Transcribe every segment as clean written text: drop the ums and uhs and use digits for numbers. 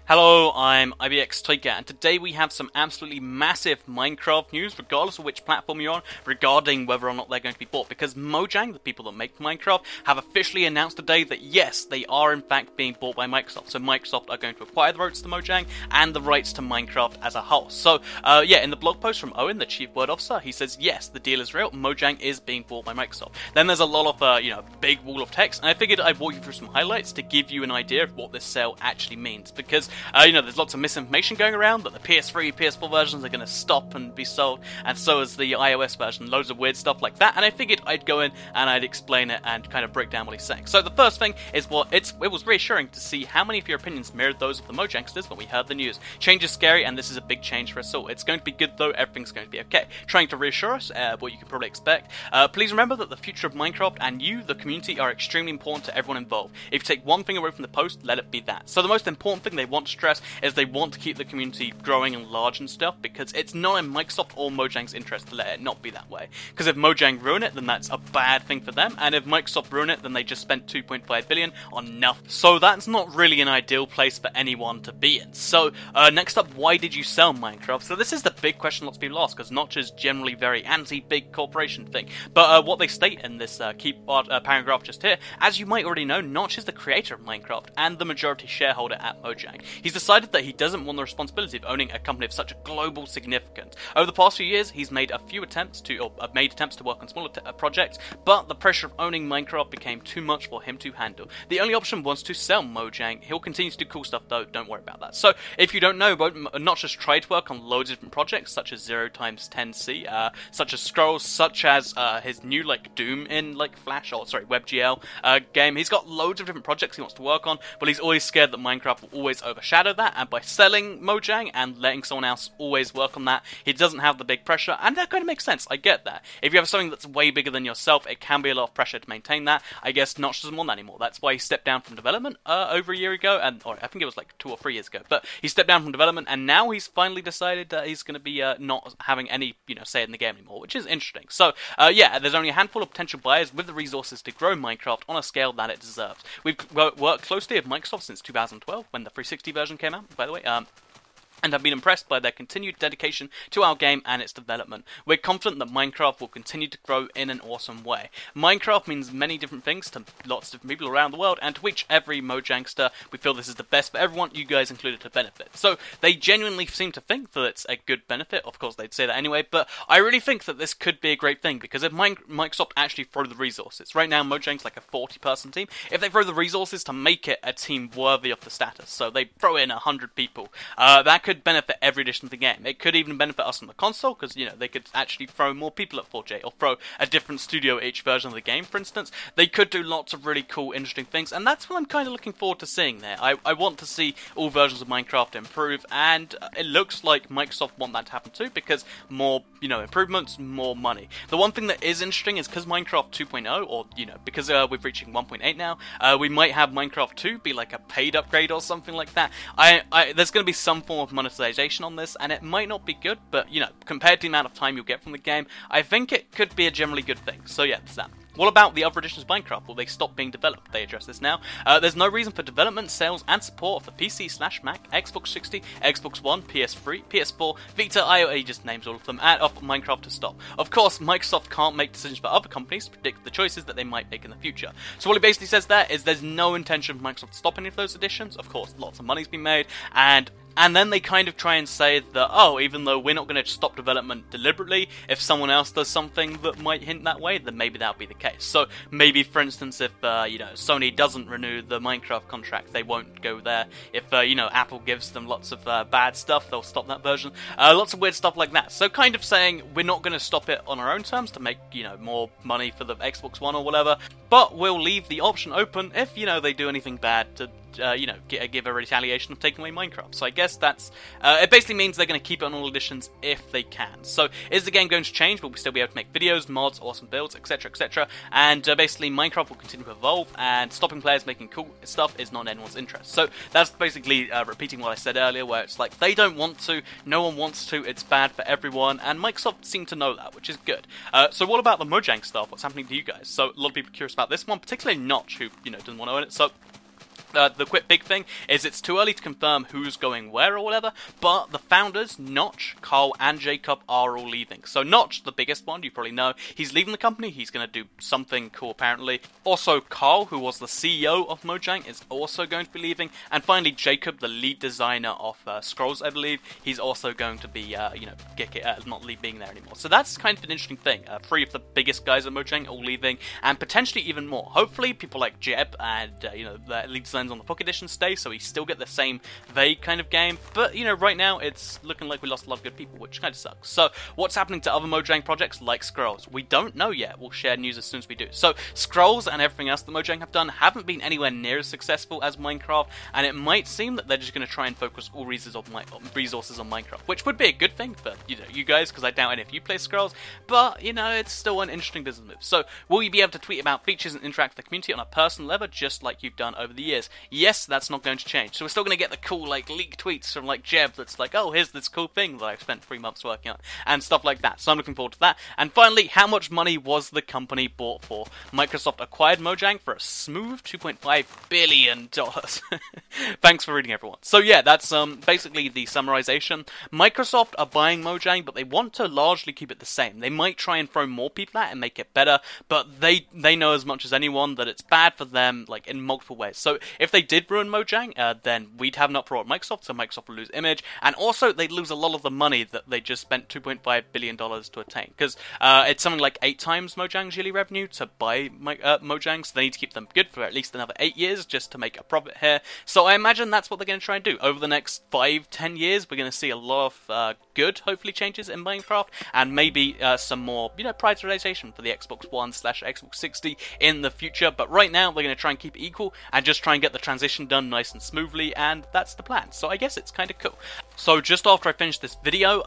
Hello, I'm IBX Tiger, and today we have some absolutely massive Minecraft news, regardless of which platform you're on, regarding whether or not they're going to be bought, because Mojang, the people that make Minecraft, have officially announced today that yes, they are in fact being bought by Microsoft. So Microsoft are going to acquire the rights to Mojang and the rights to Minecraft as a whole. So, yeah, in the blog post from Owen, the chief word officer, he says, yes, the deal is real, Mojang is being bought by Microsoft. Then there's a lot of, big wall of text, and I figured I'd walk you through some highlights to give you an idea of what this sale actually means, because there's lots of misinformation going around that the PS3, PS4 versions are going to stop and be sold, and so is the iOS version, loads of weird stuff like that, and I figured I'd go in and I'd explain it and kind of break down what he's saying. So the first thing is it was reassuring to see how many of your opinions mirrored those of the Mojangsters when we heard the news. Change is scary, and this is a big change for us all. It's going to be good though, everything's going to be okay. Trying to reassure us, what you can probably expect. Please remember that the future of Minecraft and you, the community, are extremely important to everyone involved. If you take one thing away from the post, let it be that. So the most important thing they want to stress is they want to keep the community growing and large and stuff, because it's not in Microsoft or Mojang's interest to let it not be that way. Because if Mojang ruin it, then that's a bad thing for them, and if Microsoft ruin it, then they just spent $2.5 billion on nothing. So that's not really an ideal place for anyone to be in. So next up, why did you sell Minecraft? So this is the big question lots of people ask, because Notch is generally very anti-big corporation thing. But what they state in this key paragraph just here, as you might already know, Notch is the creator of Minecraft and the majority shareholder at Mojang. He's decided that he doesn't want the responsibility of owning a company of such a global significance. Over the past few years, he's made attempts to work on smaller projects, but the pressure of owning Minecraft became too much for him to handle. The only option was to sell Mojang. He'll continue to do cool stuff though, don't worry about that. So, if you don't know, Notch has tried to work on loads of different projects, such as 0x10C, such as Scrolls, such as his new, Doom in, WebGL game. He's got loads of different projects he wants to work on, but he's always scared that Minecraft will always overshadow that, and by selling Mojang and letting someone else always work on that, he doesn't have the big pressure, and that kind of makes sense. I get that. If you have something that's way bigger than yourself, it can be a lot of pressure to maintain that. I guess Notch doesn't want that anymore. That's why he stepped down from development over a year ago, or I think it was 2 or 3 years ago, but he stepped down from development, and now he's finally decided that he's going to be not having any say in the game anymore, which is interesting. So yeah, there's only a handful of potential buyers with the resources to grow Minecraft on a scale that it deserves. We've worked closely with Microsoft since 2012, when the 360 version came out, by the way, and have been impressed by their continued dedication to our game and its development. We're confident that Minecraft will continue to grow in an awesome way. Minecraft means many different things to lots of different people around the world, and to which every Mojangster, we feel this is the best for everyone, you guys included, to benefit. So they genuinely seem to think that it's a good benefit. Of course they'd say that anyway, but I really think that this could be a great thing, because if Microsoft actually throw the resources, right now Mojang's like a 40-person team, if they throw the resources to make it a team worthy of the status, so they throw in 100 people, that could benefit every edition of the game. It could even benefit us on the console, because they could actually throw more people at 4J, or throw a different studio each version of the game, for instance. They could do lots of really cool, interesting things, and that's what I'm kind of looking forward to seeing there. I want to see all versions of Minecraft improve, and it looks like Microsoft want that to happen too, because more, improvements, more money. The one thing that is interesting is because Minecraft 2.0, or, because we're reaching 1.8 now, we might have Minecraft 2 be like a paid upgrade or something like that. There's going to be some form of monetization on this, and it might not be good, but, compared to the amount of time you'll get from the game, I think it could be a generally good thing. So yeah, that's that. What about the other editions of Minecraft? Will they stop being developed? They address this now. There's no reason for development, sales, and support of the PC/Mac, Xbox 60, Xbox One, PS3, PS4, Vita, iOS, he just names all of them, and of Minecraft to stop. Of course, Microsoft can't make decisions for other companies to predict the choices that they might make in the future. So what he basically says there is there's no intention for Microsoft to stop any of those editions. Of course, lots of money's been made, and then they kind of try and say that, oh, even though we're not going to stop development deliberately, if someone else does something that might hint that way, then maybe that'll be the case. So maybe, for instance, if, Sony doesn't renew the Minecraft contract, they won't go there. If, Apple gives them lots of bad stuff, they'll stop that version. Lots of weird stuff like that. So kind of saying, we're not going to stop it on our own terms to make, more money for the Xbox One or whatever, but we'll leave the option open if, they do anything bad to give a retaliation of taking away Minecraft. So I guess that's, it basically means they're going to keep it on all editions if they can. So is the game going to change? Will we still be able to make videos, mods, awesome builds, etc, etc? And basically Minecraft will continue to evolve, and stopping players making cool stuff is not in anyone's interest. So that's basically repeating what I said earlier, where it's like, they don't want to, no one wants to, it's bad for everyone, and Microsoft seem to know that, which is good. So what about the Mojang stuff? What's happening to you guys? So a lot of people are curious about this one, particularly Notch, who, doesn't want to own it. So The quick big thing is it's too early to confirm who's going where or whatever, but the founders, Notch, Carl, and Jacob are all leaving. So Notch, the biggest one, you probably know, he's leaving the company. He's going to do something cool, apparently. Also, Carl, who was the CEO of Mojang, is also going to be leaving. And finally, Jacob, the lead designer of Scrolls, I believe, he's also going to be, not being there anymore. So that's kind of an interesting thing. 3 of the biggest guys at Mojang all leaving, and potentially even more. Hopefully, people like Jeb and, the lead designers on the Pocket Edition stay, so we still get the same vague kind of game, but right now it's looking like we lost a lot of good people, which kind of sucks. So what's happening to other Mojang projects like Scrolls? We don't know yet. We'll share news as soon as we do. So Scrolls and everything else that Mojang have done haven't been anywhere near as successful as Minecraft, and it might seem that they're just going to try and focus all resources on Minecraft, which would be a good thing for you guys, because I doubt any of you play Scrolls, but it's still an interesting business move. So will you be able to tweet about features and interact with the community on a personal level just like you've done over the years? Yes, that's not going to change. So we're still going to get the cool, leaked tweets from, Jeb that's like, oh, here's this cool thing that I've spent 3 months working on, and stuff like that. So I'm looking forward to that. And finally, how much money was the company bought for? Microsoft acquired Mojang for a smooth $2.5 billion. Thanks for reading, everyone. So yeah, that's basically the summarization. Microsoft are buying Mojang, but they want to largely keep it the same. They might try and throw more people at it and make it better, but they know as much as anyone that it's bad for them, in multiple ways. So if they did ruin Mojang, then we'd have an uproar at Microsoft, so Microsoft would lose image, and also they'd lose a lot of the money that they just spent $2.5 billion to attain, because it's something like 8 times Mojang's yearly revenue to buy Mojang, so they need to keep them good for at least another 8 years just to make a profit here. So I imagine that's what they're going to try and do. Over the next 5-10 years, we're going to see a lot of good, hopefully, changes in Minecraft, and maybe some more, prioritization for the Xbox One/Xbox 60 in the future, but right now they're going to try and keep it equal and just try and get the transition done nice and smoothly, and that's the plan. So I guess it's kind of cool. So just after I finished this video,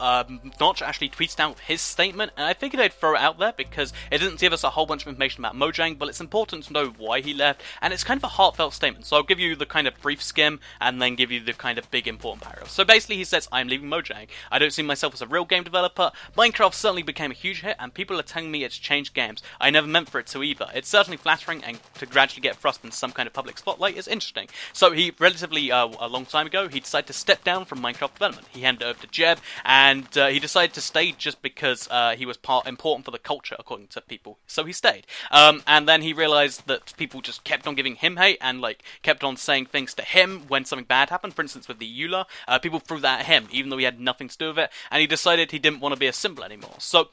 Notch actually tweeted out his statement, and I figured I'd throw it out there because it doesn't give us a whole bunch of information about Mojang, but it's important to know why he left, and it's kind of a heartfelt statement. So I'll give you the kind of brief skim and then give you the kind of big important paragraph. So basically he says, I'm leaving Mojang. I don't see myself as a real game developer. Minecraft certainly became a huge hit, and people are telling me it's changed games. I never meant for it to either. It's certainly flattering, and to gradually get thrust in some kind of public spotlight is interesting. So he relatively a long time ago, he decided to step down from Minecraft development. He handed it over to Jeb, and he decided to stay just because he was important for the culture, according to people. So he stayed. And then he realized that people just kept on giving him hate and kept on saying things to him when something bad happened. For instance, with the EULA, people threw that at him, even though he had nothing to do with it. And he decided he didn't want to be a symbol anymore. So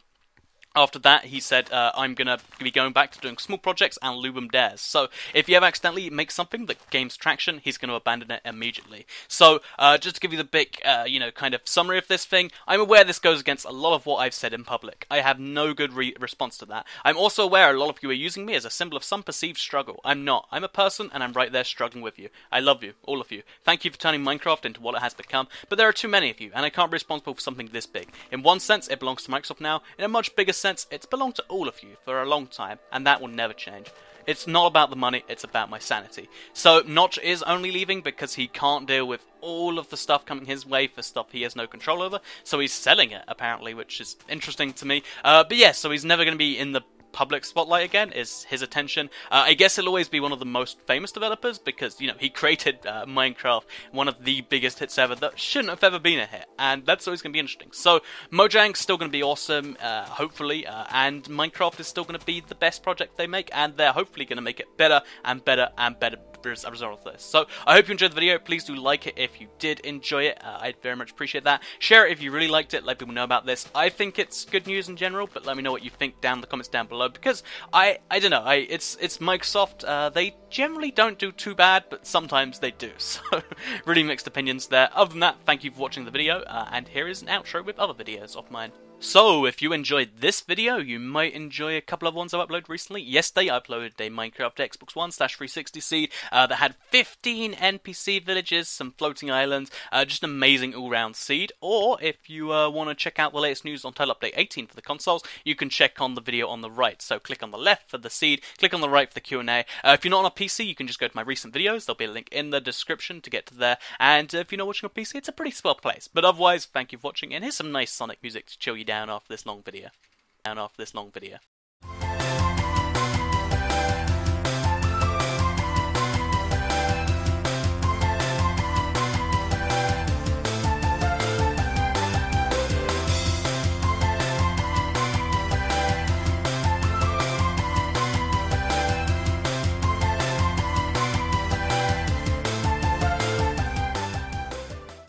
after that, he said, I'm going to be going back to doing small projects and Lubum dares. So if you ever accidentally make something that gains traction, he's going to abandon it immediately. So just to give you the big, kind of summary of this thing, I'm aware this goes against a lot of what I've said in public. I have no good response to that. I'm also aware a lot of you are using me as a symbol of some perceived struggle. I'm not. I'm a person, and I'm right there struggling with you. I love you, all of you. Thank you for turning Minecraft into what it has become, but there are too many of you, and I can't be responsible for something this big. In one sense, it belongs to Microsoft now. In a much bigger sense, it's belonged to all of you for a long time, and that will never change. It's not about the money, it's about my sanity. So Notch is only leaving because he can't deal with all of the stuff coming his way for stuff he has no control over, so he's selling it, apparently, which is interesting to me. But yeah, so he's never going to be in the public spotlight again, is his attention. I guess he'll always be one of the most famous developers because, he created Minecraft, one of the biggest hits ever that shouldn't have ever been a hit, and that's always going to be interesting. So Mojang's still going to be awesome, hopefully, and Minecraft is still going to be the best project they make, and they're hopefully going to make it better and better and better as a result of this. So I hope you enjoyed the video. Please do like it if you did enjoy it. I'd very much appreciate that. Share it if you really liked it. Let people know about this. I think it's good news in general, but let me know what you think down in the comments down below, because I don't know. It's Microsoft. They generally don't do too bad, but sometimes they do. So really mixed opinions there. Other than that, thank you for watching the video, and here is an outro with other videos of mine. So, if you enjoyed this video, you might enjoy a couple of ones I've uploaded recently. Yesterday, I uploaded a Minecraft Xbox One/360 seed that had 15 NPC villages, some floating islands, just an amazing all-round seed. Or, if you want to check out the latest news on Title Update 18 for the consoles, you can check on the video on the right. So, click on the left for the seed, click on the right for the Q&A. If you're not on a PC, you can just go to my recent videos. There'll be a link in the description to get to there. And if you're not watching on PC, it's a pretty swell place. But otherwise, thank you for watching, and here's some nice Sonic music to chill you down after this long video.